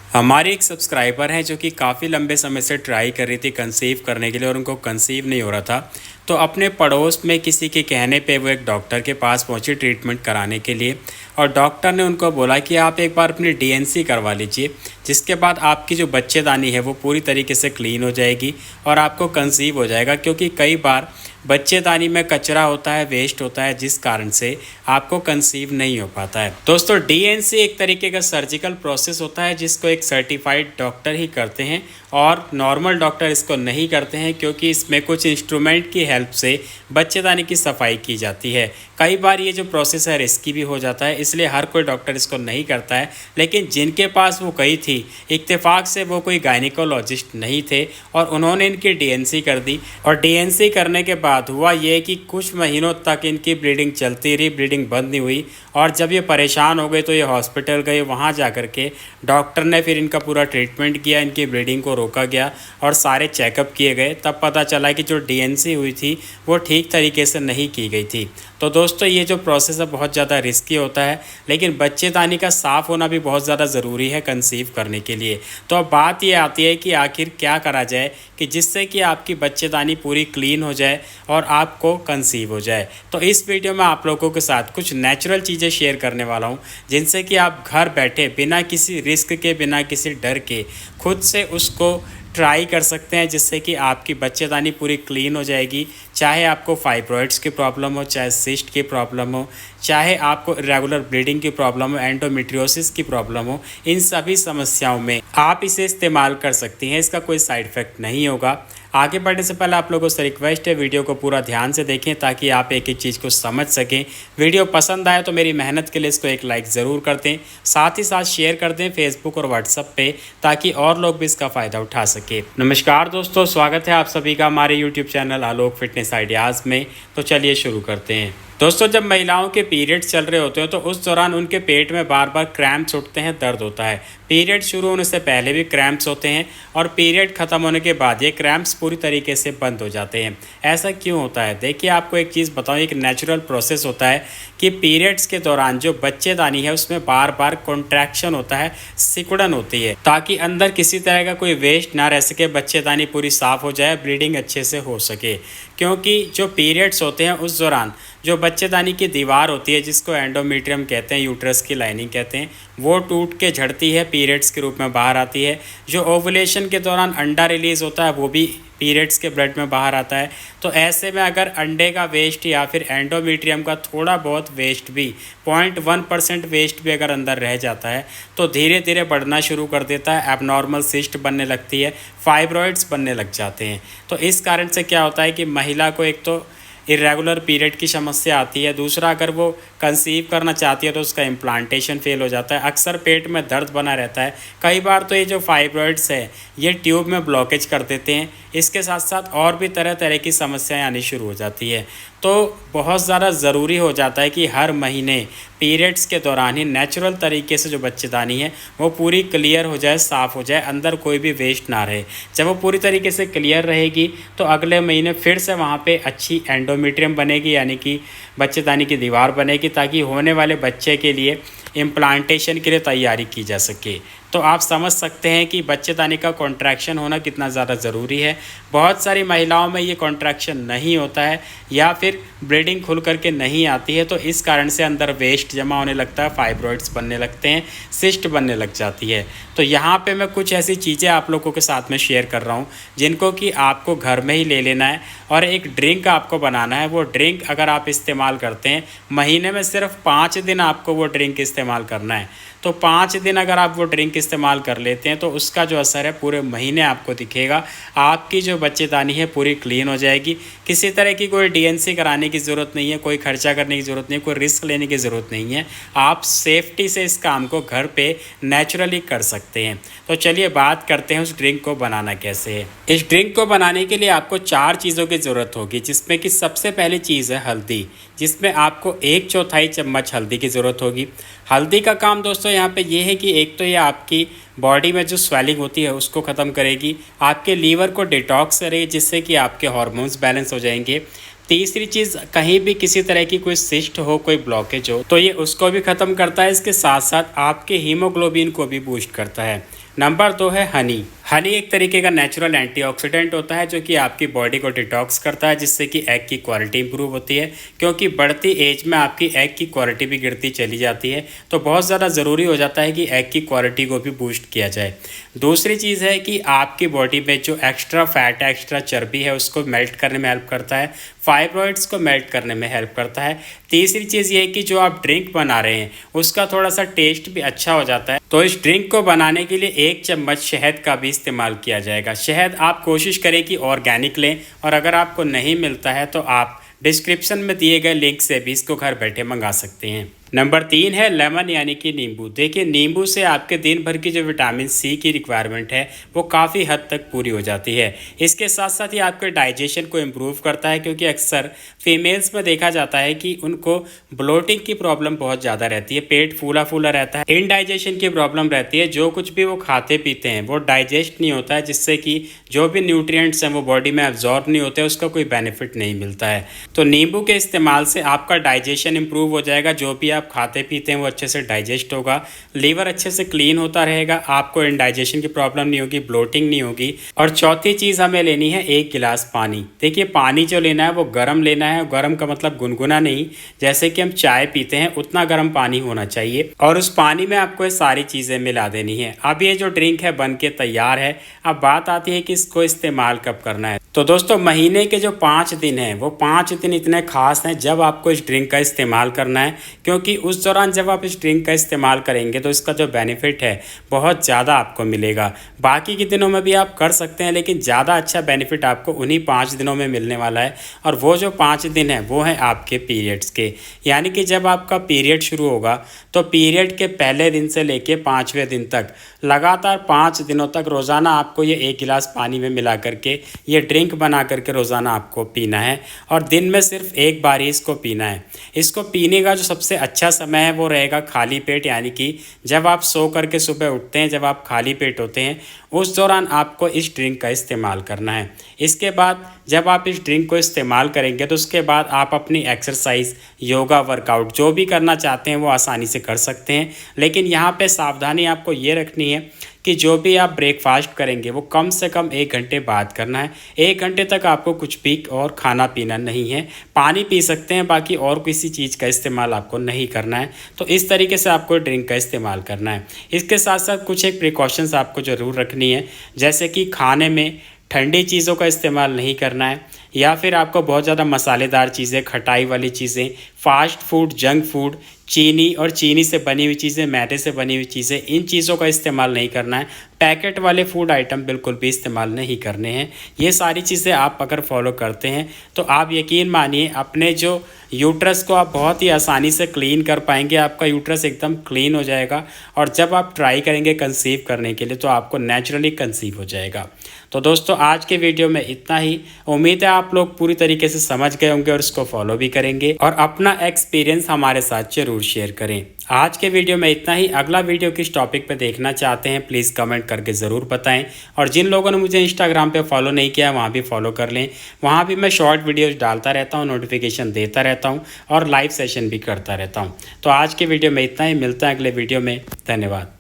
हमारी एक सब्सक्राइबर हैं जो कि काफ़ी लंबे समय से ट्राई कर रही थी कंसीव करने के लिए और उनको कंसीव नहीं हो रहा था। तो अपने पड़ोस में किसी के कहने पे वो एक डॉक्टर के पास पहुंची ट्रीटमेंट कराने के लिए, और डॉक्टर ने उनको बोला कि आप एक बार अपनी डीएनसी करवा लीजिए, जिसके बाद आपकी जो बच्चेदानी है वो पूरी तरीके से क्लीन हो जाएगी और आपको कंसीव हो जाएगा। क्योंकि कई बार बच्चेदानी में कचरा होता है, वेस्ट होता है, जिस कारण से आपको कंसीव नहीं हो पाता है। दोस्तों, डीएनसी एक तरीके का सर्जिकल प्रोसेस होता है जिसको एक सर्टिफाइड डॉक्टर ही करते हैं और नॉर्मल डॉक्टर इसको नहीं करते हैं, क्योंकि इसमें कुछ इंस्ट्रूमेंट की हेल्प से बच्चेदानी की सफाई की जाती है। कई बार ये जो प्रोसेस है रिस्की भी हो जाता है, इसलिए हर कोई डॉक्टर इसको नहीं करता है। लेकिन जिनके पास वो गई थी, इत्तेफाक से वो कोई गायनिकोलॉजिस्ट नहीं थे और उन्होंने इनकी डीएनसी कर दी। और डीएनसी करने के बाद हुआ ये कि कुछ महीनों तक इनकी ब्लीडिंग चलती रही, ब्लीडिंग बंद नहीं हुई। और जब ये परेशान हो गए तो ये हॉस्पिटल गए। वहाँ जा कर के डॉक्टर ने फिर इनका पूरा ट्रीटमेंट किया, इनकी ब्लीडिंग को रोका गया और सारे चेकअप किए गए। तब पता चला कि जो डीएनसी हुई थी वो ठीक तरीके से नहीं की गई थी। तो दोस्तों, ये जो प्रोसेस है बहुत ज़्यादा रिस्की होता है, लेकिन बच्चेदानी का साफ़ होना भी बहुत ज़्यादा ज़रूरी है कंसीव करने के लिए। तो अब बात ये आती है कि आखिर क्या करा जाए कि जिससे कि आपकी बच्चेदानी पूरी क्लीन हो जाए और आपको कंसीव हो जाए। तो इस वीडियो में आप लोगों के साथ कुछ नेचुरल चीज़ें शेयर करने वाला हूँ, जिनसे कि आप घर बैठे बिना किसी रिस्क के, बिना किसी डर के खुद से उसको ट्राई कर सकते हैं, जिससे कि आपकी बच्चेदानी पूरी क्लीन हो जाएगी। चाहे आपको फाइब्रॉइड्स की प्रॉब्लम हो, चाहे सिस्ट की प्रॉब्लम हो, चाहे आपको इरेगुलर ब्लीडिंग की प्रॉब्लम हो, एंडोमेट्रियोसिस की प्रॉब्लम हो, इन सभी समस्याओं में आप इसे इस्तेमाल कर सकती हैं। इसका कोई साइड इफ़ेक्ट नहीं होगा। आगे बढ़ने से पहले आप लोगों से रिक्वेस्ट है, वीडियो को पूरा ध्यान से देखें ताकि आप एक एक चीज़ को समझ सकें। वीडियो पसंद आए तो मेरी मेहनत के लिए इसको एक लाइक ज़रूर कर दें, साथ ही साथ शेयर कर दें फेसबुक और व्हाट्सएप पे, ताकि और लोग भी इसका फ़ायदा उठा सके। नमस्कार दोस्तों, स्वागत है आप सभी का हमारे यूट्यूब चैनल आलोक फिटनेस आइडियाज़ में। तो चलिए शुरू करते हैं। दोस्तों, जब महिलाओं के पीरियड्स चल रहे होते हैं तो उस दौरान उनके पेट में बार बार क्रैम्प्स उठते हैं, दर्द होता है। पीरियड शुरू होने से पहले भी क्रैम्प्स होते हैं और पीरियड ख़त्म होने के बाद ये क्रैम्प्स पूरी तरीके से बंद हो जाते हैं। ऐसा क्यों होता है? देखिए, आपको एक चीज़ बताऊँ, एक नेचुरल प्रोसेस होता है कि पीरियड्स के दौरान जो बच्चेदानी है उसमें बार बार कॉन्ट्रैक्शन होता है, सिकुड़न होती है, ताकि अंदर किसी तरह का कोई वेस्ट ना रह सके, बच्चेदानी पूरी साफ़ हो जाए, ब्लीडिंग अच्छे से हो सके। क्योंकि जो पीरियड्स होते हैं उस दौरान जो बच्चेदानी की दीवार होती है, जिसको एंडोमेट्रियम कहते हैं, यूट्रस की लाइनिंग कहते हैं, वो टूट के झड़ती है, पीरियड्स के रूप में बाहर आती है। जो ओवुलेशन के दौरान अंडा रिलीज़ होता है वो भी पीरियड्स के ब्लड में बाहर आता है। तो ऐसे में अगर अंडे का वेस्ट या फिर एंडोमेट्रियम का थोड़ा बहुत वेस्ट भी, 0.1% वेस्ट भी अगर अंदर रह जाता है तो धीरे धीरे बढ़ना शुरू कर देता है, एबनॉर्मल सिस्ट बनने लगती है, फाइब्रॉइड्स बनने लग जाते हैं। तो इस कारण से क्या होता है कि महिला को एक तो इरेगुलर पीरियड की समस्या आती है, दूसरा अगर वो कंसीव करना चाहती है तो उसका इम्प्लांटेशन फेल हो जाता है, अक्सर पेट में दर्द बना रहता है। कई बार तो ये जो फाइब्रॉइड्स है ये ट्यूब में ब्लॉकेज कर देते हैं। इसके साथ साथ और भी तरह तरह की समस्याएं आनी शुरू हो जाती है। तो बहुत ज़्यादा ज़रूरी हो जाता है कि हर महीने पीरियड्स के दौरान ही नेचुरल तरीके से जो बच्चेदानी है वो पूरी क्लियर हो जाए, साफ़ हो जाए, अंदर कोई भी वेस्ट ना रहे। जब वो पूरी तरीके से क्लियर रहेगी तो अगले महीने फिर से वहाँ पे अच्छी एंडोमेट्रियम बनेगी, यानी कि बच्चेदानी की दीवार बनेगी, ताकि होने वाले बच्चे के लिए इम्प्लांटेशन के लिए तैयारी की जा सके। तो आप समझ सकते हैं कि बच्चेदानी का कॉन्ट्रैक्शन होना कितना ज़्यादा ज़रूरी है। बहुत सारी महिलाओं में ये कॉन्ट्रैक्शन नहीं होता है या फिर ब्लीडिंग खुल करके नहीं आती है, तो इस कारण से अंदर वेस्ट जमा होने लगता है, फाइब्रॉइड्स बनने लगते हैं, सिस्ट बनने लग जाती है। तो यहाँ पे मैं कुछ ऐसी चीज़ें आप लोगों के साथ में शेयर कर रहा हूँ जिनको कि आपको घर में ही ले लेना है और एक ड्रिंक आपको बनाना है। वो ड्रिंक अगर आप इस्तेमाल करते हैं, महीने में सिर्फ 5 दिन आपको वो ड्रिंक इस्तेमाल करना है। तो 5 दिन अगर आप वो ड्रिंक इस्तेमाल कर लेते हैं तो उसका जो असर है पूरे महीने आपको दिखेगा। आपकी जो बच्चेदानी है पूरी क्लीन हो जाएगी। किसी तरह की कोई डीएनसी कराने की ज़रूरत नहीं है, कोई खर्चा करने की ज़रूरत नहीं है, कोई रिस्क लेने की ज़रूरत नहीं है। आप सेफ्टी से इस काम को घर पे नेचुरली कर सकते हैं। तो चलिए बात करते हैं उस ड्रिंक को बनाना कैसे है। इस ड्रिंक को बनाने के लिए आपको 4 चीज़ों की ज़रूरत होगी, जिसमें कि सबसे पहली चीज़ है हल्दी, जिसमें आपको 1/4 चम्मच हल्दी की ज़रूरत होगी। हल्दी का काम दोस्तों यहाँ पे ये है कि एक तो ये आपकी बॉडी में जो स्वेलिंग होती है उसको ख़त्म करेगी, आपके लीवर को डिटॉक्स करेगी, जिससे कि आपके हार्मोन्स बैलेंस हो जाएंगे। तीसरी चीज़, कहीं भी किसी तरह की कोई सिस्ट हो, कोई ब्लॉकेज हो, तो ये उसको भी ख़त्म करता है। इसके साथ साथ आपके हीमोग्लोबिन को भी बूस्ट करता है। नंबर 2 है हनी। हनी एक तरीके का नेचुरल एंटीऑक्सीडेंट होता है जो कि आपकी बॉडी को डिटॉक्स करता है, जिससे कि एग की क्वालिटी इंप्रूव होती है, क्योंकि बढ़ती एज में आपकी एग की क्वालिटी भी गिरती चली जाती है। तो बहुत ज़्यादा ज़रूरी हो जाता है कि एग की क्वालिटी को भी बूस्ट किया जाए। दूसरी चीज़ है कि आपकी बॉडी में जो एक्स्ट्रा फैट है, एक्स्ट्रा चर्बी है, उसको मेल्ट करने में हेल्प करता है, फाइब्रॉइड्स को मेल्ट करने में हेल्प करता है। तीसरी चीज़ ये है कि जो आप ड्रिंक बना रहे हैं उसका थोड़ा सा टेस्ट भी अच्छा हो जाता है। तो इस ड्रिंक को बनाने के लिए 1 चम्मच शहद का भी इस्तेमाल किया जाएगा। शहद आप कोशिश करें कि ऑर्गेनिक लें, और अगर आपको नहीं मिलता है तो आप डिस्क्रिप्शन में दिए गए लिंक से भी इसको घर बैठे मंगा सकते हैं। नंबर 3 है लेमन यानी कि नींबू। देखिए, नींबू से आपके दिन भर की जो विटामिन सी की रिक्वायरमेंट है वो काफ़ी हद तक पूरी हो जाती है। इसके साथ साथ ही आपके डाइजेशन को इम्प्रूव करता है, क्योंकि अक्सर फीमेल्स में देखा जाता है कि उनको ब्लोटिंग की प्रॉब्लम बहुत ज़्यादा रहती है, पेट फूला फूला रहता है, इनडाइजेशन की प्रॉब्लम रहती है, जो कुछ भी वो खाते पीते हैं वो डाइजेस्ट नहीं होता है, जिससे कि जो भी न्यूट्रिएंट्स हैं वो बॉडी में एब्जॉर्ब नहीं होते, उसका कोई बेनिफिट नहीं मिलता है। तो नींबू के इस्तेमाल से आपका डाइजेशन इंप्रूव हो जाएगा, जो भी आप खाते पीते हैं वो अच्छे से डाइजेस्ट होगा, लीवर अच्छे से क्लीन होता रहेगा, आपको इंडाइजेशन की प्रॉब्लम नहीं होगी, ब्लोटिंग नहीं होगी। और चौथी चीज़ हमें लेनी है 1 गिलास पानी। देखिए, पानी जो लेना है वो गर्म लेना है, गर्म का मतलब गुनगुना नहीं, जैसे कि हम चाय पीते हैं उतना गर्म पानी होना चाहिए, और उस पानी में आपको ये सारी चीज़ें मिला देनी है। अब ये जो ड्रिंक है बन के तैयार है। अब बात आती है कि इसको इस्तेमाल कब करना है। तो दोस्तों, महीने के जो 5 दिन हैं वो 5 दिन इतने खास हैं जब आपको इस ड्रिंक का इस्तेमाल करना है, क्योंकि उस दौरान जब आप इस ड्रिंक का इस्तेमाल करेंगे तो इसका जो बेनिफिट है बहुत ज़्यादा आपको मिलेगा। बाकी के दिनों में भी आप कर सकते हैं, लेकिन ज़्यादा अच्छा बेनिफिट आपको उन्हीं 5 दिनों में मिलने वाला है। और वो जो 5 दिन हैं वो हैं आपके पीरियड्स के, यानी कि जब आपका पीरियड शुरू होगा तो पीरियड के पहले दिन से लेके 5वें दिन तक लगातार 5 दिनों तक रोज़ाना आपको ये 1 गिलास पानी में मिला करके ये ड्रिंक बना करके रोज़ाना आपको पीना है, और दिन में सिर्फ एक बार ही इसको पीना है। इसको पीने का जो सबसे अच्छा समय है वो रहेगा खाली पेट, यानी कि जब आप सो करके सुबह उठते हैं, जब आप खाली पेट होते हैं, उस दौरान आपको इस ड्रिंक का इस्तेमाल करना है। इसके बाद जब आप इस ड्रिंक को इस्तेमाल करेंगे तो उसके बाद आप अपनी एक्सरसाइज, योगा, वर्कआउट जो भी करना चाहते हैं वो आसानी से कर सकते हैं। लेकिन यहाँ पे सावधानी आपको ये रखनी है कि जो भी आप ब्रेकफास्ट करेंगे वो कम से कम 1 घंटे बाद करना है। 1 घंटे तक आपको कुछ भी और खाना पीना नहीं है, पानी पी सकते हैं, बाकी और किसी चीज़ का इस्तेमाल आपको नहीं करना है। तो इस तरीके से आपको ड्रिंक का इस्तेमाल करना है। इसके साथ साथ कुछ एक प्रिकॉशंस आपको ज़रूर रखनी है, जैसे कि खाने में ठंडी चीज़ों का इस्तेमाल नहीं करना है, या फिर आपको बहुत ज़्यादा मसालेदार चीज़ें, खटाई वाली चीज़ें, फास्ट फूड, जंक फूड, चीनी और चीनी से बनी हुई चीज़ें, मैदे से बनी हुई चीज़ें, इन चीज़ों का इस्तेमाल नहीं करना है। पैकेट वाले फूड आइटम बिल्कुल भी इस्तेमाल नहीं करने हैं। ये सारी चीज़ें आप अगर फॉलो करते हैं तो आप यकीन मानिए अपने जो यूट्रस को आप बहुत ही आसानी से क्लीन कर पाएंगे। आपका यूट्रस एकदम क्लीन हो जाएगा, और जब आप ट्राई करेंगे कंसीव करने के लिए तो आपको नेचुरली कंसीव हो जाएगा। तो दोस्तों, आज के वीडियो में इतना ही। उम्मीद है आप लोग पूरी तरीके से समझ गए होंगे और इसको फॉलो भी करेंगे, और अपना एक्सपीरियंस हमारे साथ जरूर शेयर करें। आज के वीडियो में इतना ही। अगला वीडियो किस टॉपिक पे देखना चाहते हैं प्लीज़ कमेंट करके ज़रूर बताएं, और जिन लोगों ने मुझे इंस्टाग्राम पे फॉलो नहीं किया वहाँ भी फॉलो कर लें। वहाँ भी मैं शॉर्ट वीडियोस डालता रहता हूँ, नोटिफिकेशन देता रहता हूँ, और लाइव सेशन भी करता रहता हूँ। तो आज के वीडियो में इतना ही। मिलता है अगले वीडियो में। धन्यवाद।